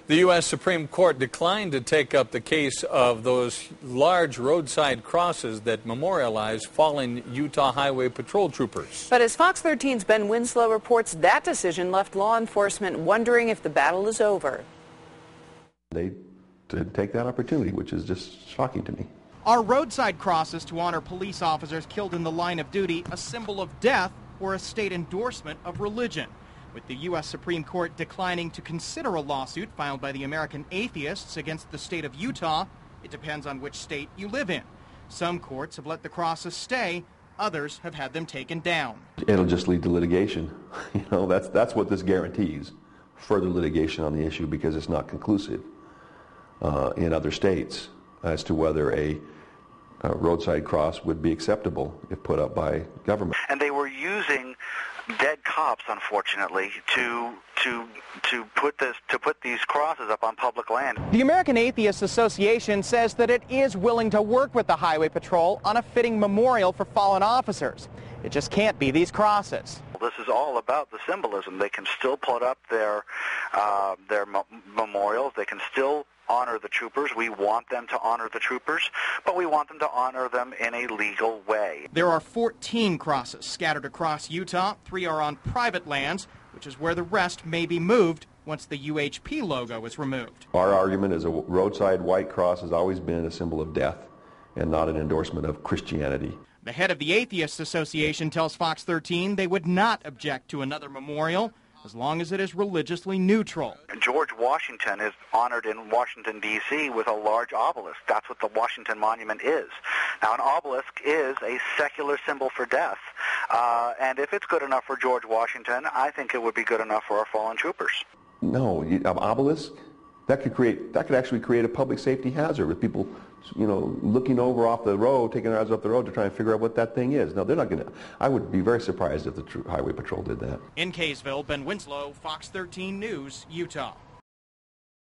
The U.S. Supreme Court declined to take up the case of those large roadside crosses that memorialize fallen Utah Highway Patrol troopers. But as Fox 13's Ben Winslow reports, that decision left law enforcement wondering if the battle is over. They did take that opportunity, which is just shocking to me. Are roadside crosses to honor police officers killed in the line of duty a symbol of death or a state endorsement of religion? With the U.S. Supreme Court declining to consider a lawsuit filed by the American Atheists against the state of Utah, it depends on which state you live in. Some courts have let the crosses stay, others have had them taken down. It'll just lead to litigation. You know, that's what this guarantees, further litigation on the issue, because it's not conclusive in other states as to whether a roadside cross would be acceptable if put up by government. And they were using dead cops, unfortunately, to put these crosses up on public land. The American Atheists Association says that it is willing to work with the Highway Patrol on a fitting memorial for fallen officers. It just can't be these crosses. This is all about the symbolism. They can still put up their memorials. They can still honor the troopers. We want them to honor the troopers, but we want them to honor them in a legal way. There are 14 crosses scattered across Utah. 3 are on private lands, which is where the rest may be moved once the UHP logo is removed. Our argument is a roadside white cross has always been a symbol of death and not an endorsement of Christianity. The head of the Atheists Association tells Fox 13 they would not object to another memorial as long as it is religiously neutral. George Washington is honored in Washington, D.C. with a large obelisk. That's what the Washington Monument is. Now, an obelisk is a secular symbol for death. And if it's good enough for George Washington, I think it would be good enough for our fallen troopers. No, an obelisk? That could actually create a public safety hazard with people, you know, looking over off the road, taking their eyes off the road to try and figure out what that thing is. No, they're not going to. I would be very surprised if the Highway Patrol did that. In Kaysville, Ben Winslow, Fox 13 News, Utah.